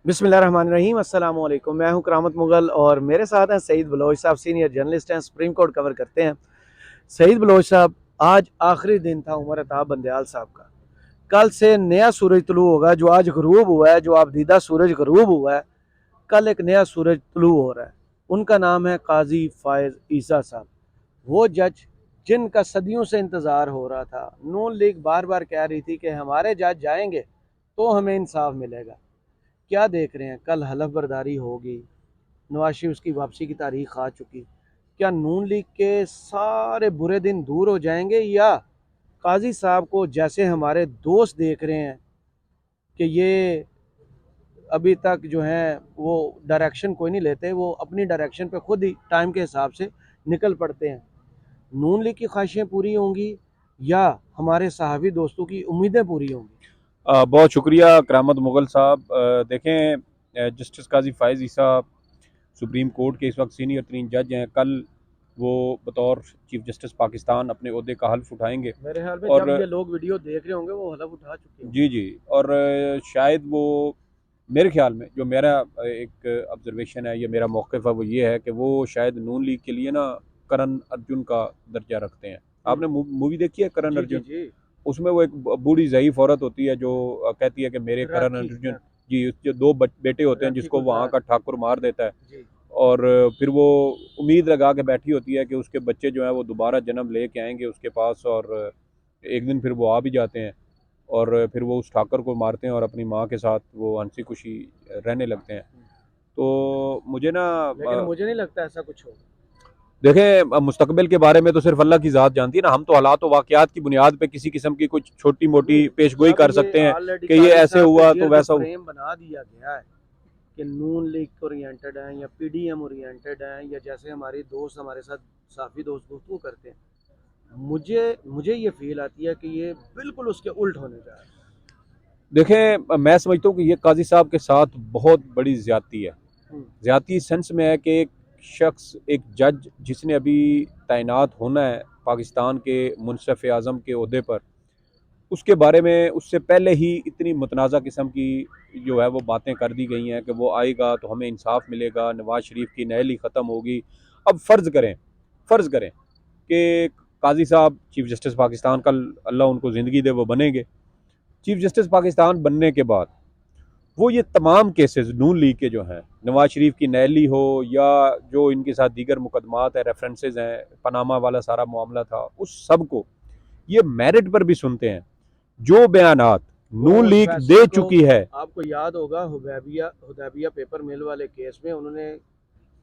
बिस्मिल्लाहिर्रहमानिर्रहीम अस्सलाम वालेकुम। मैं हूं करामत मुगल और मेरे साथ हैं सईद बलोच साहब, सीनियर जर्नलिस्ट हैं, सुप्रीम कोर्ट कवर करते हैं। सईद बलोच साहब, आज आखिरी दिन था उमर अताब बंदयाल साहब का। कल से नया सूरज तुलू होगा। जो आज गरूब हुआ है, जो आपदीदा सूरज गरूब हुआ है, कल एक नया सूरज तुलू हो रहा है। उनका नाम है काजी फायज ईसा साहब। वो जज जिनका सदियों से इंतज़ार हो रहा था। नून लीग बार बार कह रही थी कि हमारे जज जाएंगे तो हमें इंसाफ मिलेगा। क्या देख रहे हैं, कल हलफ बर्दारी होगी, नवाज शरीफ उसकी वापसी की तारीख आ चुकी। क्या नून लीग के सारे बुरे दिन दूर हो जाएंगे, या काजी साहब को जैसे हमारे दोस्त देख रहे हैं कि ये अभी तक जो है वो डायरेक्शन कोई नहीं लेते, वो अपनी डायरेक्शन पे खुद ही टाइम के हिसाब से निकल पड़ते हैं। नून लीग की ख्वाहिशें पूरी होंगी या हमारे सहावी दोस्तों की उम्मीदें पूरी होंगी? बहुत शुक्रिया करामत मुगल साहब। देखें, जस्टिस काजी फ़ाइज़ ईसा सुप्रीम कोर्ट के इस वक्त सीनियर तरीन जज हैं। कल वो बतौर चीफ जस्टिस पाकिस्तान अपने ओहदे का हल्फ उठाएंगे। मेरे ख्याल में और जब ये लोग वीडियो देख रहे होंगे वो हलफ उठा चुके होंगे। जी जी, और शायद वो, मेरे ख्याल में जो मेरा एक ऑब्जर्वेशन है या मेरा मौक़िफ़ है वो ये है कि वो शायद नून लीग के लिए ना करण अर्जुन का दर्जा रखते हैं। आपने मूवी देखी है करण जी जी अर्जुन? जी। उसमें वो एक बूढ़ी ज़ईफ़ औरत होती है जो कहती है कि मेरे करण राखी अर्जुन जी, उसके दो बेटे होते हैं राखी जिसको वहाँ गुलजार। का ठाकुर मार देता है। जी। और फिर वो उम्मीद लगा के बैठी होती है कि उसके बच्चे जो हैं वो दोबारा जन्म ले के आएंगे उसके पास, और एक दिन फिर वो आ भी जाते हैं और फिर वो उस ठाकर को मारते हैं और अपनी माँ के साथ वो हंसी खुशी रहने लगते हैं। तो मुझे ना लेकिन मुझे नहीं लगता ऐसा कुछ होगा। देखें, मुस्तकबिल के बारे में तो सिर्फ अल्लाह की ज़ात जानती है ना। हम तो हालात व वाक़यात की बुनियाद पे किसी किस्म की कुछ छोटी मोटी नहीं, पेशगोई जब कर ये सकते हैं ऑलरेडी कि ये काजी ऐसे साहब के हुआ तो गिर्द वैसा हुआ। फ्रेम बना दिया गया है कि नून लीग ओरिएंटेड हैं या पीडीएम ओरिएंटेड हैं, या जैसे हमारे दोस्त हमारे साथ साफी दोस्त गुफ्तगू करते हैं, मुझे मुझे ये फील आती है कि ये बिल्कुल उसके उल्ट होने जा रहा है। देखें, मैं समझता हूँ कि ये काजी साहब के साथ बहुत बड़ी ज़्यादती है। हम्म। ज़्यादती सेंस में है कि एक शख्स, एक जज जिसने अभी तैनात होना है पाकिस्तान के मुनसफ़ आज़म के ओहदे पर, उसके बारे में उससे पहले ही इतनी मुतनाज़ा किस्म की जो है वो बातें कर दी गई हैं कि वो आएगा तो हमें इंसाफ मिलेगा, नवाज शरीफ की नहली ख़त्म होगी। अब फ़र्ज़ करें कि काजी साहब चीफ़ जस्टिस पाकिस्तान, कल अल्लाह उनको ज़िंदगी दे वो बनेंगे चीफ़ जस्टिस पाकिस्तान बनने के बाद, वो ये तमाम केसेस नून लीग के जो हैं, नवाज शरीफ की नहली हो या जो इनके साथ दीगर मुकदमात है, रेफरेंसेज हैं, पनामा वाला सारा मामला था, उस सब को ये मेरिट पर भी सुनते हैं। जो बयानात वो नून लीग फैसले दे को चुकी है। आपको याद होगा, हुदैबिया हुदैबिया पेपर मिल वाले केस में उन्होंने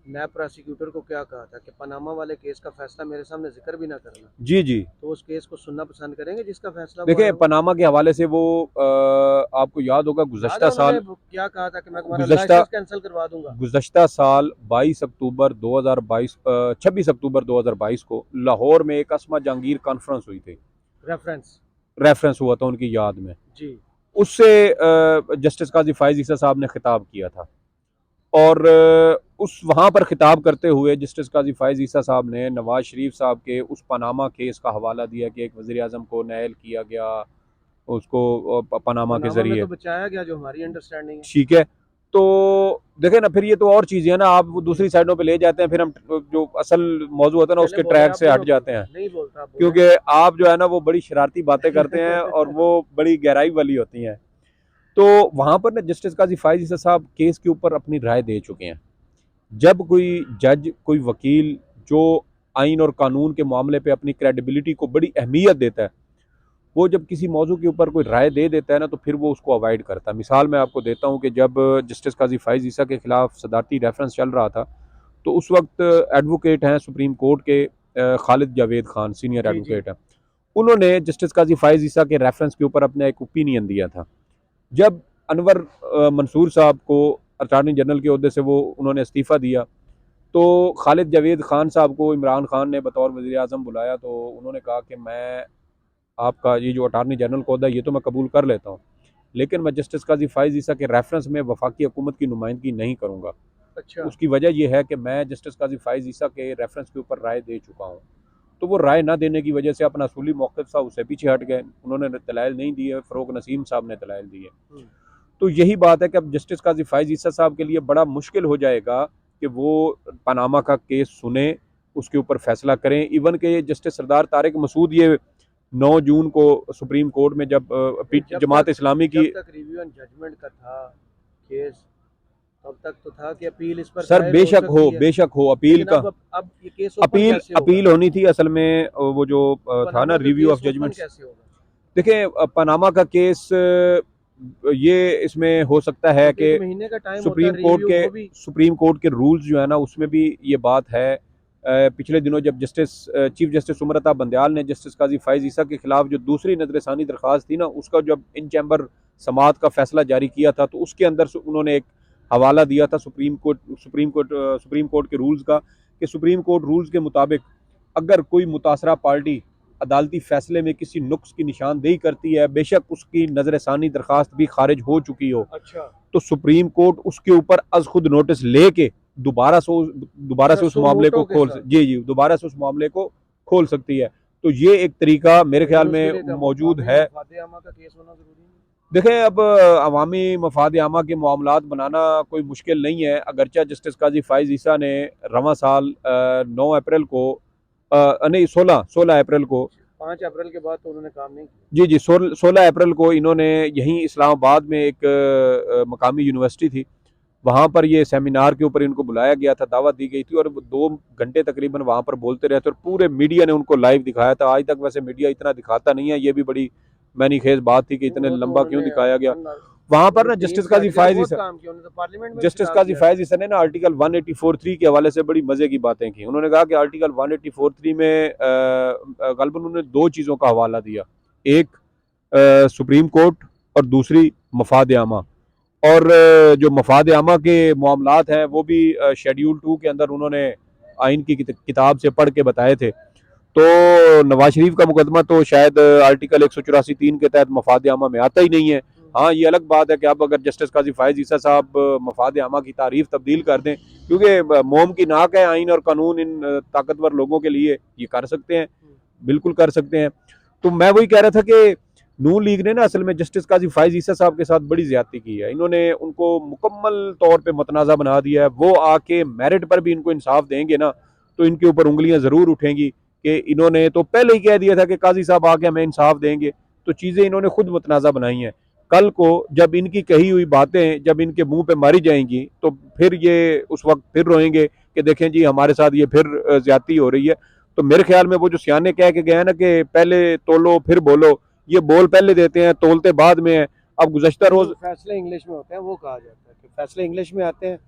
नैब प्रोसिक्यूटर को क्या कहा था कि पनामा वाले केस का फैसला मेरे सामने जिक्र भी ना करना। जी जी। तो उस केस को सुनना पसंद करेंगे जिसका फैसला वो आया देखिए, हो। पनामा के हवाले से वो आपको याद होगा याद है गुज़श्ता उन्होंने साल क्या कहा था कि मैं तुम्हारा गुज़श्ता लाइसेंस कैंसिल करवा दूंगा। गुज़श्ता साल 22 अक्टूबर 2022 26 अक्टूबर 2022 को लाहौर में एक असमा जहांगीर कॉन्फ्रेंस हुई थी। रेफरेंस। रेफरेंस हुआ था उनकी याद में। जी। उससे जस्टिस काजी फ़ाइज़ ईसा साहब ने खिताब किया था। और उस वहाँ पर खिताब करते हुए जस्टिस काजी फ़ाइज़ ईसा साहब ने नवाज शरीफ साहब के उस पनामा केस का हवाला दिया कि एक वज़ीर आज़म को नायल किया गया उसको पनामा के पनामा में ज़रिए। तो बचाया गया जो हमारी अंडरस्टैंडिंग है। ठीक है। तो देखें ना, फिर ये तो और चीज़ें हैं ना, आप वो दूसरी साइडों पे ले जाते हैं, फिर हम जो असल मौजू होता है ना चले उसके बोले, ट्रैक आप से भी हट रोको। जाते हैं। नहीं बोलता, आप बोले। क्योंकि आप जो है ना वो बड़ी शरारती बातें करते हैं और वो बड़ी गहराई वाली होती हैं। तो वहाँ पर ना जस्टिस काजी फ़ाइज़ ईसा साहब केस के ऊपर अपनी राय दे चुके हैं। जब कोई जज, कोई वकील जो आइन और कानून के मामले पे अपनी क्रेडिबिलिटी को बड़ी अहमियत देता है, वो जब किसी मौजू के ऊपर कोई राय दे देता है ना तो फिर वो उसको अवॉइड करता है। मिसाल मैं आपको देता हूँ कि जब जस्टिस काजी फ़ाइज़ ईसा के खिलाफ सदारती रेफरेंस चल रहा था, तो उस वक्त एडवोकेट हैं सुप्रीम कोर्ट के खालिद जावेद खान, सीनियर जी जी। एडवोकेट हैं। उन्होंने जस्टिस काजी फ़ाइज़ ईसा के रेफरेंस के ऊपर अपना एक ओपिनियन दिया था। जब अनवर मंसूर साहब को अटार्नी जनरल के ओहदे से वो उन्होंने इस्तीफ़ा दिया, तो खालिद जावेद खान साहब को इमरान खान ने बतौर वज़ीर आज़म बुलाया, तो उन्होंने कहा कि मैं आपका ये जो अटार्नी जनरल का ओहदा है ये तो मैं कबूल कर लेता हूँ, लेकिन मैं जस्टिस काजी फ़ाइज़ ईसा के रेफरेंस में वफाकी हुकूमत की नुमाइंदगी नहीं करूँगा। अच्छा। उसकी वजह यह है कि मैं जस्टिस काजी फ़ाइज़ ईसा के रेफरेंस के ऊपर राय दे चुका हूँ। तो वो राय ना देने की वजह से अपना असूली मौक़िफ़ था उससे पीछे हट गए। उन्होंने दलाइल नहीं दिए, फ़रोग़ नसीम साहब ने दलाइल दिए। तो यही बात है कि अब जस्टिस काजी फायज ईसा साहब के लिए बड़ा मुश्किल हो जाएगा कि वो पनामा का केस सुने, उसके ऊपर फैसला करें। इवन के जस्टिस सरदार तारिक मसूद ये 9 जून को सुप्रीम कोर्ट में जब जमात इस्लामी की जब तक रिव्यू एंड जजमेंट का था केस, तब तक तो था कि अपील इस पर सर दायर बेशक हो अपील लेकिन का अब ये केस ओपन कैसे होगा? अपील होनी थी असल में। वो जो था ना पनामा का review case of open judgment, कैसे होगा? देखिए पनामा का केस ये इसमें हो सकता है तो कि एक महीने का टाइम होता है रिव्यू, सुप्रीम कोर्ट के रूल्स जो है ना उसमें भी ये बात है। पिछले दिनों जब चीफ जस्टिस उमर अता बंदयाल ने जस्टिस काजी फायज ईसा के खिलाफ जो दूसरी नजरसानी दरख्वास्त थी ना, उसका जब इन चैम्बर समात का फैसला जारी किया था, तो उसके अंदर उन्होंने एक हवाला दिया था सुप्रीम कोर्ट के रूल्स का, कि सुप्रीम कोर्ट रूल्स के मुताबिक अगर कोई मुतासरा पार्टी अदालती फैसले में किसी नुक्स की निशानदेही करती है, बेशक उसकी नजरसानी दरखास्त भी खारिज हो चुकी हो, अच्छा, तो सुप्रीम कोर्ट उसके ऊपर अज खुद नोटिस लेके दोबारा से उस मामले को दोबारा से उस मामले को खोल सकती है। तो ये एक तरीका मेरे ख्याल में मौजूद है। देखें, अब अवामी मफाद आमा के मामलात बनाना कोई मुश्किल नहीं है। अगरचा जस्टिस काजी फायज ईसा ने रवां साल 9 अप्रैल को नहीं 16 अप्रैल को, 5 अप्रैल के बाद तो उन्होंने काम नहीं किया। जी 16 अप्रैल को इन्होंने यहीं इस्लामाबाद में एक मकामी यूनिवर्सिटी थी, वहाँ पर ये सेमिनार के ऊपर इनको बुलाया गया था, दावत दी गई थी, और 2 घंटे तकरीबन वहाँ पर बोलते रहे थे और पूरे मीडिया ने उनको लाइव दिखाया था। आज तक वैसे मीडिया इतना दिखाता नहीं है, ये भी बड़ी मैनी खेज बात थी कि इतने लंबा क्यों दिखाया गया। वहाँ पर ना जस्टिस काजी फायज ईसा ने ना आर्टिकल 184(3) के हवाले से बड़ी मजे की बातें की। उन्होंने कहा कि आर्टिकल 184(3) में गलबन उन्होंने 2 चीज़ों का हवाला दिया, एक सुप्रीम कोर्ट और दूसरी मफाद आमा। और जो मफाद आमा के मामलात हैं वो भी शेड्यूल 2 के अंदर उन्होंने आइन की किताब से पढ़ के बताए थे। तो नवाज शरीफ का मुकदमा तो शायद आर्टिकल 184(3) के तहत मफाद आमा में आता ही नहीं है। हाँ, ये अलग बात है कि अब अगर जस्टिस काजी फायज ईसा साहब मफाद आमा की तारीफ तब्दील कर दें, क्योंकि मोम की नाक है आइन और कानून, इन ताकतवर लोगों के लिए ये कर सकते हैं, बिल्कुल कर सकते हैं। तो मैं वही कह रहा था कि नून लीग ने ना असल में जस्टिस काजी फायज ईसा साहब के साथ बड़ी ज्यादती की है। इन्होंने उनको मुकम्मल तौर पे मतनाज़ा बना दिया है। वो आके मेरिट पर भी इनको इंसाफ देंगे ना, तो इनके ऊपर उंगलियां ज़रूर उठेंगी कि इन्होंने तो पहले ही कह दिया था कि काजी साहब आके हमें इंसाफ देंगे। तो चीज़ें इन्होंने खुद मतनाज़ा बनाई हैं। कल को जब इनकी कही हुई बातें जब इनके मुंह पे मारी जाएंगी, तो फिर ये उस वक्त फिर रोएंगे कि देखें जी हमारे साथ ये फिर ज्यादती हो रही है। तो मेरे ख्याल में वो जो सियाने कह के गए हैं ना कि पहले तोलो फिर बोलो, ये बोल पहले देते हैं, तोलते बाद में है। अब गुज़श्ता रोज फैसले इंग्लिश में होते हैं, वो कहा जाता है कि फैसले इंग्लिश में आते हैं,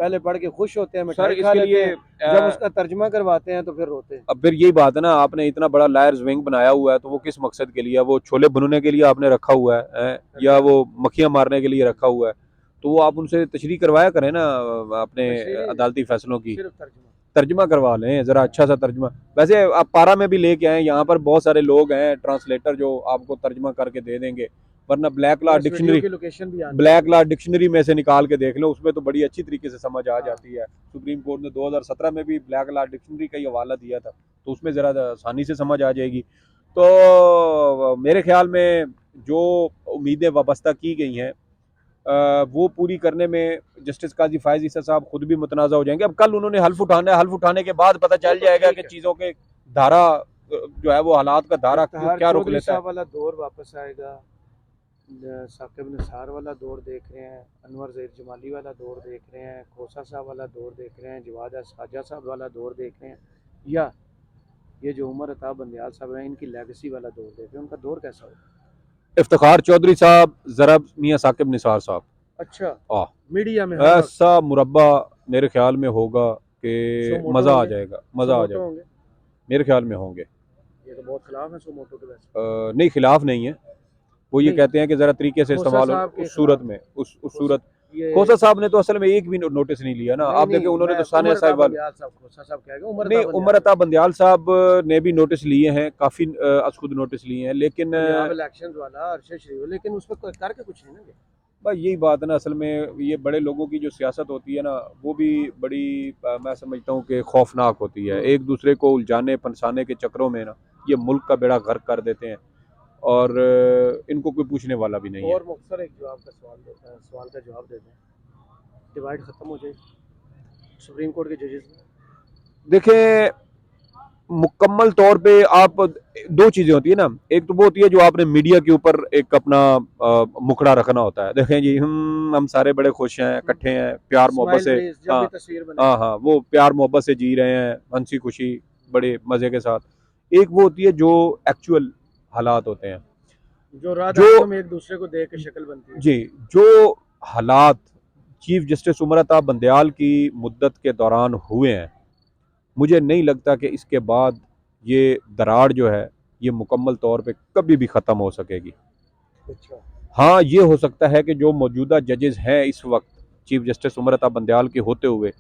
पहले पढ़ के खुश होते हैं, सर मिठाई खा इसके लेते लिए हैं, जब उसका तर्जमा करवाते हैं तो फिर रोते हैं। अब फिर यही बात है ना, आपने इतना बड़ा लायर्स विंग बनाया हुआ है, तो वो किस मकसद के लिए? वो छोले भुनने के लिए आपने रखा हुआ है या वो मक्खियां मारने के लिए रखा हुआ है? तो वो आप उनसे तशरीह करवाया करें ना अपने अदालती फैसलों की, तर्जमा करवा लें ज़रा अच्छा सा तर्जमा। वैसे आप पारा में भी लेके आए, यहाँ पर बहुत सारे लोग हैं ट्रांसलेटर जो आपको तर्जमा करके दे देंगे, वरना ब्लैक लॉ डिक्शनरी में से निकाल के देख लो, उसमें तो बड़ी अच्छी तरीके से समझ आ जाती है। सुप्रीम कोर्ट ने 2017 में भी ब्लैक लॉ डिक्शनरी का ही हवाला दिया था, तो उसमें ज़रा आसानी से समझ आ जाएगी। तो मेरे ख्याल में जो उम्मीदें वाबस्ता की गई हैं वो पूरी करने में जस्टिस काजी फायज ईसा साहब खुद भी मुतनाज़ा हो जाएंगे। अब कल उन्होंने हल्फ उठाना है, हल्फ उठाने के बाद पता चल जाएगा कि चीज़ों के धारा जो है वो हालात का धारा क्या रुख लेता है। वाला दौर वापस आएगा, साकिब निसार वाला दौर देख रहे हैं, अनवर ज़हीर जमाली वाला दौर देख रहे हैं, खोसा साहब वाला दौर देख रहे हैं, जवाद साजा साहब वाला दौर देख रहे हैं, या ये जो उमर अता बंदयाल साहब हैं इनकी लेगेसी वाला दौर देख रहे हैं, उनका दौर कैसा होगा? इफ्तिखार चौधरी साहब, जरा मियां साकिब निसार साहब, अच्छा मीडिया में ऐसा मुरब्बा मेरे ख्याल में होगा कि मज़ा आ जाएगा, मज़ा आ जाएगा। मेरे ख्याल में होंगे। ये तो बहुत खिलाफ है सोमोटो के वैसे। नहीं, खिलाफ नहीं है, वो ये कहते हैं कि ज़रा तरीके से इस्तेमाल हो उस सूरत में, उस सूरत। खोसा साहब ने तो असल में एक भी नोटिस नहीं लिया ना। आप देखें उन्होंने तो सानिया साहिबा, नहीं उमर अता बंदयाल साहब ने भी नोटिस लिए हैं, काफ़ी खुद नोटिस लिए हैं, लेकिन इलेक्शंस वाला अरशद शरीफ, लेकिन उस पर करके कुछ नहीं ना। भाई यही बात है ना, असल में ये बड़े लोगों की जो सियासत होती है ना, वो भी बड़ी मैं समझता हूँ कि खौफनाक होती है। एक दूसरे को उलझाने फंसाने के चक्करों में ना ये मुल्क का बेड़ा गर्क कर देते हैं। और इनको कोई पूछने वाला भी नहीं है। और मुख्तसर एक जवाब का सवाल का जवाब देते हैं, डिवाइड ख़त्म हो जाए सुप्रीम कोर्ट के जजेस में। देखिए, मुकम्मल तौर पे आप दो चीज़ें होती है ना, एक तो वो होती है जो आपने मीडिया के ऊपर एक अपना मुखड़ा रखना होता है, देखें जी हम सारे बड़े खुश हैं, इकट्ठे हैं, प्यार मोहब्बत से, जब हाँ भी तस्वीर बने, हाँ हाँ, वो प्यार मोहब्बत से जी रहे हैं, हंसी खुशी बड़े मज़े के साथ। एक वो होती है जो एक्चुअल हालात होते हैं, जो रात जो आंखों में एक दूसरे को देख के शक्ल बनती है। जी, जो हालात चीफ जस्टिस उमर अता बंदयाल की मुद्दत के दौरान हुए हैं, मुझे नहीं लगता कि इसके बाद ये दरार जो है ये मुकम्मल तौर पे कभी भी ख़त्म हो सकेगी। अच्छा, हाँ, ये हो सकता है कि जो मौजूदा जजेस हैं इस वक्त चीफ जस्टिस उमर अता बंदयाल के होते हुए,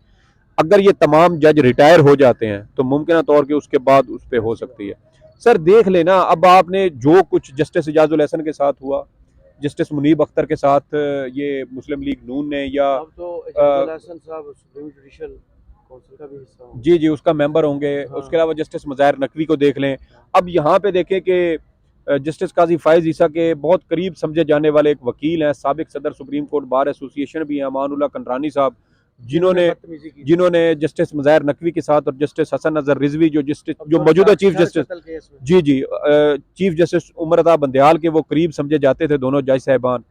अगर ये तमाम जज रिटायर हो जाते हैं तो मुमकिन तौर के उसके बाद उस पर हो सकती है। सर देख लेना, अब आपने जो कुछ जस्टिस इजाजुल एहसन के साथ हुआ, जस्टिस मुनीब अख्तर के साथ ये मुस्लिम लीग नून ने, या अब तो एजाजुल हसन साहब सुप्रीम जुडिशल काउंसिल का भी हिस्सा होंगे। जी जी उसका मेंबर होंगे। हाँ। उसके अलावा जस्टिस मुज़ाहिर नकवी को देख लें। अब यहाँ पे देखें कि जस्टिस काजी फायज ईसा के बहुत करीब समझे जाने वाले एक वकील हैं, साबिक सदर सुप्रीम कोर्ट बार एसोसिएशन भी हैं, अमानुल्लाह कंडरानी साहब, जिन्होंने बदतमीजी की। जिन्होंने जस्टिस मुज़ाहिर नकवी के साथ और जस्टिस हसन नजर रिजवी जो अब मौजूदा चीफ सर जस्टिस, कत्ल केस में। जी जी चीफ जस्टिस उमर अता बंदयाल के वो करीब समझे जाते थे दोनों जज साहिबान,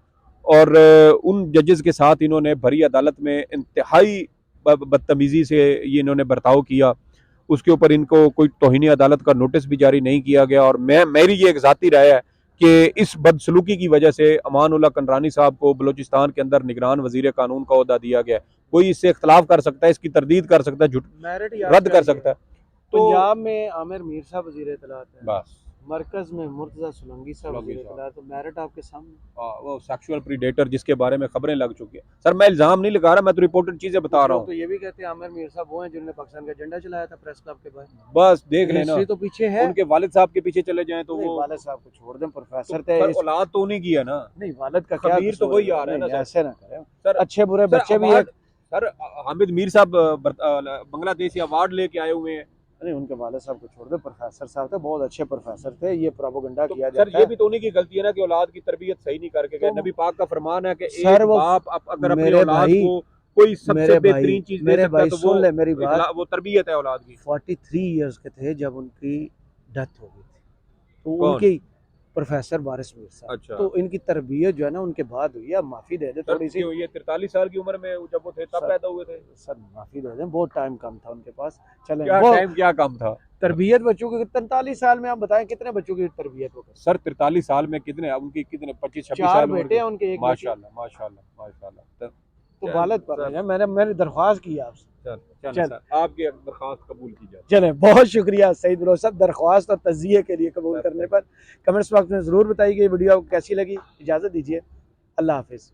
और उन जजेस के साथ इन्होंने भरी अदालत में इंतहाई बदतमीजी से ये इन्होंने बर्ताव किया। उसके ऊपर इनको कोई तौहीन अदालत का नोटिस भी जारी नहीं किया गया, और मेरी ये एक ज़ाती राय है कि इस बदसलूकी की वजह से अमानुल्लाह कंडरानी साहब को बलूचिस्तान के अंदर निगरान वजीर कानून का ओहदा दिया गया है। कोई इससे इख्तलाफ कर सकता है, इसकी तरदीद कर सकता है, मेरिट रद्द कर सकता है। तो पंजाब में आमिर मीर साहब वजीर इत्तलात हैं, बस मरकज में मुर्तजा सोलंकी साहब वजीर इत्तलात, तो मेरिट आपके सामने। वो सेक्सुअल प्रीडेटर जिसके बारे में खबरें लग चुकी हैं। सर मैं इल्जाम नहीं लगा रहा, मैं तो रिपोर्टेड चीजें बता रहा हूँ। तो ये भी कहते हैं आमिर मीर साहब वो हैं जिन्होंने पाकिस्तान का झंडा चलाया था प्रेस क्लब के बाहर। बस देख लेना, तो पीछे है उनके वालिद साहब के पीछे चले जाएं तो वो वालिद साहब को छोड़ दें, प्रोफेसर तो थे। औलाद तो उन्हीं की है ना। नहीं, वालिद का क्या खमीर तो वही आ रहा है ना। ऐसे ना करें सर, अच्छे बुरे बच्चे भी है। सर हामिद मीर साहब बांग्लादेशी अवार्ड लेके आए हुए हैं। नहीं, उनके वालिद साहब को छोड़ दे, प्रोफेसर साहब थे, बहुत अच्छे प्रोफेसर थे। ये प्रोपेगेंडा किया सर जाता ये है। भी तो उन्हीं की गलती है ना कि औलाद की तरबियत सही नहीं करके गए। नबी पाक का फरमान है कि सर एक वो बाप अगर अपनी मेरे औलाद भाई को कोई सबसे बेहतरीन चीज दे मेरे सकता है भाई तो सुन ले मेरी बात, वो तरबियत है औलाद की। 43 इयर्स के थे जब उनकी डेथ हो गई थी, तो कौन? उनकी प्रोफेसर वारिस मीर साहब। अच्छा। तो इनकी तरबियत जो है ना उनके बाद हुई है। अब माफी दे दे थोड़ी सी। ये 43 साल की उम्र में जब वो थे तब पैदा हुए थे। सर माफी दे दें, बहुत टाइम कम था उनके पास। चलें, क्या वो टाइम क्या कम था? तरबियत बच्चों की 43 साल में आप बताएं कितने बच्चों की तरबियत हो। सर 43 साल में कितने, उनकी कितने 25-26 4 साल बेटे हैं उनके, एक बेटी। माशाल्लाह माशाल्लाह माशाल्लाह। तो वालिद पर है, मैंने दरख्वास्त की आपसे। चल आपकी दरख्वास्त कबूल की जाए। चलें, बहुत शुक्रिया सईद बलोच साहब दरख्वास्त और तज़िये के लिए कबूल करने पर। कमेंट्स बॉक्स में ज़रूर बताइए वीडियो आपको कैसी लगी। इजाज़त दीजिए, अल्लाह हाफिज़।